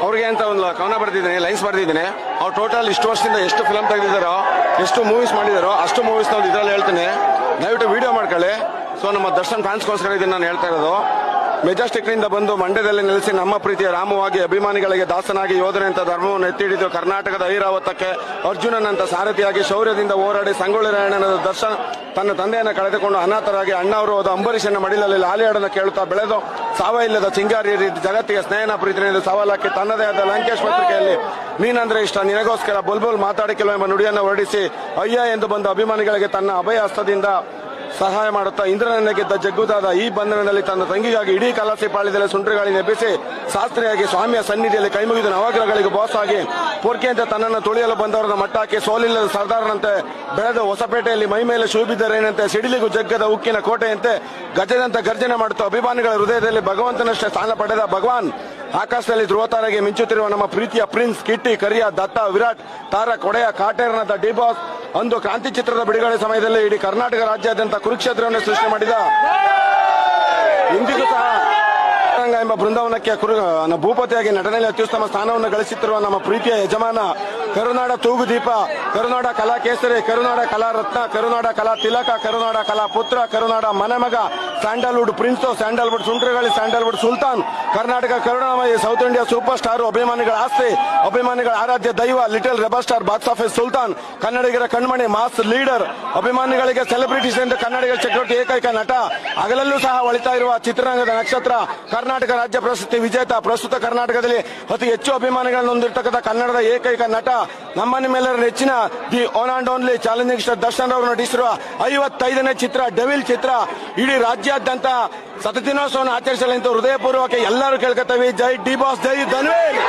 ಅವ್ರಿಗೆ ಅಂತ ಒಂದು ಕವನ ಬರ್ದಿದ್ದೀನಿ, ಲೈನ್ಸ್ ಬರ್ದಿದ್ದೀನಿ. ಅವ್ರು ಟೋಟಲ್ ಇಷ್ಟು ವರ್ಷದಿಂದ ಎಷ್ಟು ಫಿಲಮ್ ತೆಗೆದಿದ್ದಾರೋ, ಎಷ್ಟು ಮೂವೀಸ್ ಮಾಡಿದಾರೋ ಅಷ್ಟು ಮೂವೀಸ್ ನಾವು ಇದ್ರಲ್ಲಿ ಹೇಳ್ತೀನಿ. ದಯವಿಟ್ಟು ವಿಡಿಯೋ ಮಾಡ್ಕೊಳ್ಳಿ. ಸೊ ನಮ್ಮ ದರ್ಶನ್ ಫ್ಯಾನ್ಸ್ಗೋಸ್ಕರ ಇದನ್ನು ನಾನು ಹೇಳ್ತಾ ಇರೋದು. ಮೆಜೆಸ್ಟಿಕ್ ನಿಂದ ಬಂದು ಮಂಡ್ಯದಲ್ಲಿ ನೆಲೆಸಿ ನಮ್ಮ ಪ್ರೀತಿಯ ರಾಮವಾಗಿ ಅಭಿಮಾನಿಗಳಿಗೆ ದಾಸನಾಗಿ ಯೋಧನೆಂತ ಧರ್ಮವನ್ನು ಎತ್ತಿಡಿದು ಕರ್ನಾಟಕದ ಐರಾವತಕ್ಕೆ ಅರ್ಜುನನಂತ ಸಾರಥಿಯಾಗಿ ಶೌರ್ಯದಿಂದ ಹೋರಾಡಿ ಸಂಗೊಳ್ಳಿ ರಾಯಣ್ಣನ ದರ್ಶನ್ ತನ್ನ ತಂದೆಯನ್ನು ಕಳೆದುಕೊಂಡು ಅನಾಥರಾಗಿ ಅಣ್ಣವರು ಹೋದ ಅಂಬರೀಷನ ಮಡಿಲಲ್ಲಿ ಲಾಲಿಯಾಡನ್ನು ಕೇಳುತ್ತಾ ಬೆಳೆದು ಸಾವ ಇಲ್ಲದ ಚಿಂಗಾರಿ ರೀತಿ ಜಗತ್ತಿಗೆ ಸ್ನೇಹನ ಪ್ರೀತಿಯಿಂದ ಸವಾಲಾಕಿ ತನ್ನದೇ ಆದ ಲಂಕೇಶ್ ಪತ್ರಿಕೆಯಲ್ಲಿ ನೀನಂದ್ರೆ ಇಷ್ಟ ನಿನಗೋಸ್ಕರ ಬುಲ್ಬುಲ್ ಮಾತಾಡಿ ಕೆಲವೆಂಬ ನುಡಿಯನ್ನು ಹೊರಡಿಸಿ ಅಯ್ಯ ಎಂದು ಬಂದ ಅಭಿಮಾನಿಗಳಿಗೆ ತನ್ನ ಅಭಯ ಹಸ್ತದಿಂದ ಸಹಾಯ ಮಾಡುತ್ತಾ ಇಂದ್ರನನ್ನ ಗೆದ್ದ ಜಗ್ಗುದಾದ ಈ ಬಂಧನದಲ್ಲಿ ತನ್ನ ತಂಗಿಗಾಗಿ ಇಡೀ ಕಲಾಸಿ ಪಾಳ್ಯದಲ್ಲಿ ಸುಂಟ್ರಗಾಳಿ ನೆಬ್ಬಿಸಿ ಶಾಸ್ತ್ರಿಯಾಗಿ ಸ್ವಾಮಿಯ ಸನ್ನಿಧಿಯಲ್ಲಿ ಕೈಮುಗಿದ ನವಗ್ರಹಗಳಿಗೆ ಬಾಸ್ ಆಗಿ ಪೋರ್ಕೆಯಂತೆ ತನ್ನನ್ನು ತುಳಿಯಲು ಬಂದವರನ್ನ ಮಟ್ಟಾಕಿ ಸೋಲಿಲ್ಲದ ಸರ್ದಾರನಂತೆ ಬೆಳೆದು ಹೊಸಪೇಟೆಯಲ್ಲಿ ಮೈ ಮೇಲೆ ಶೂಬಿದ್ದರೇನಂತೆ ಸಿಡಿಲಿಗೂ ಜಗ್ಗದ ಉಕ್ಕಿನ ಕೋಟೆಯಂತೆ ಗಜದಂತ ಗರ್ಜನೆ ಮಾಡುತ್ತಾ ಅಭಿಮಾನಿಗಳ ಹೃದಯದಲ್ಲಿ ಭಗವಂತನಷ್ಟೇ ಸ್ಥಾನ ಪಡೆದ ಭಗವಾನ್ ಆಕಾಶದಲ್ಲಿ ಧ್ರುವತಾರೆಗೆ ಮಿಂಚುತ್ತಿರುವ ನಮ್ಮ ಪ್ರೀತಿಯ ಪ್ರಿನ್ಸ್, ಕಿಟ್ಟಿ, ಕರಿಯ, ದತ್ತ, ವಿರಾಟ್, ತಾರಕ್, ಒಡೆಯ, ಕಾಟೇರನದ ಡಿ ಬಾಸ್ ಒಂದು ಕ್ರಾಂತಿ ಚಿತ್ರದ ಬಿಡುಗಡೆ ಸಮಯದಲ್ಲಿ ಇಡೀ ಕರ್ನಾಟಕ ರಾಜ್ಯಾದ್ಯಂತ ಕುರುಕ್ಷೇತ್ರವನ್ನು ಸೃಷ್ಟಿ ಮಾಡಿದ ಇಂದಿಗೂ ಸಹ ಎಂಬ ಬೃಂದಾವನಕ್ಕೆ ಭೂಪತಿಯಾಗಿ ನಟನೆಯಲ್ಲಿ ಅತ್ಯುತ್ತಮ ಸ್ಥಾನವನ್ನು ಗಳಿಸುತ್ತಿರುವ ನಮ್ಮ ಪ್ರೀತಿಯ ಯಜಮಾನ, ಕರುನಾಡ ತೂಗುದೀಪ, ಕರುನಾಡ ಕಲಾ ಕೇಸರಿ, ಕರುನಾಡ ಕಲಾ ರತ್ನ, ಕರುನಾಡ ಕಲಾ ತಿಲಕ, ಕರುನಾಡ ಕಲಾ ಪುತ್ರ, ಕರುನಾಡ ಮನೆಮಗ, ಸ್ಯಾಂಡಲ್ವುಡ್ ಪ್ರಿನ್ಸು, ಸ್ಯಾಂಡಲ್ವುಡ್ ಸುಂಟ್ರಗಾಳಿ, ಸ್ಯಾಂಡಲ್ವುಡ್ ಸುಲ್ತಾನ್, ಕರ್ನಾಟಕ ಕರುಣಾಮಯಿ, ಸೌತ್ ಇಂಡಿಯಾ ಸೂಪರ್ ಸ್ಟಾರ್, ಅಭಿಮಾನಿಗಳ ಆಸ್ತಿ, ಅಭಿಮಾನಿಗಳ ಆರಾಧ್ಯ ದೈವ, little rebel star, box office Sultan, ಕನ್ನಡಿಗರ ಕಣ್ಮಣಿ, ಮಾಸ್ ಲೀಡರ್, ಅಭಿಮಾನಿಗಳಿಗೆ ಸೆಲೆಬ್ರಿಟೀಸ್ ಎಂದು ಕನ್ನಡಿಗರ ಚಕ್ರವರ್ತಿ ಏಕೈಕ ನಟ, ಹಗಲಲ್ಲೂ ಸಹ ಹೊಳಿತಾ ಇರುವ ಚಿತ್ರರಂಗದ ನಕ್ಷತ್ರ, ಕರ್ನಾಟಕ ರಾಜ್ಯ ಪ್ರಶಸ್ತಿ ವಿಜೇತ, ಪ್ರಸ್ತುತ ಕರ್ನಾಟಕದಲ್ಲಿ ಅತಿ ಹೆಚ್ಚು ಅಭಿಮಾನಿಗಳನ್ನು ಹೊಂದಿರತಕ್ಕಂಥ ಕನ್ನಡದ ಏಕೈಕ ನಟ, ನಮ್ಮ ನಿಮ್ಮೆಲ್ಲರ ನೆಚ್ಚಿನ the own and only challenging star Darshan ಅವರು ನಟಿಸಿರುವ 55ನೇ ಚಿತ್ರ ಡೆವಿಲ್ ಚಿತ್ರ ಇಡೀ ರಾಜ್ಯಾದ್ಯಂತ 7 ದಿನೋತ್ಸವವನ್ನು ಆಚರಿಸಲೆಂದು ಹೃದಯಪೂರ್ವಕ ಎಲ್ಲರೂ ಕೇಳ್ಕೊತೀವಿ. ಜೈ ಡಿ ಬಾಸ್, ಜೈ ಧನ್ವೇಲ್.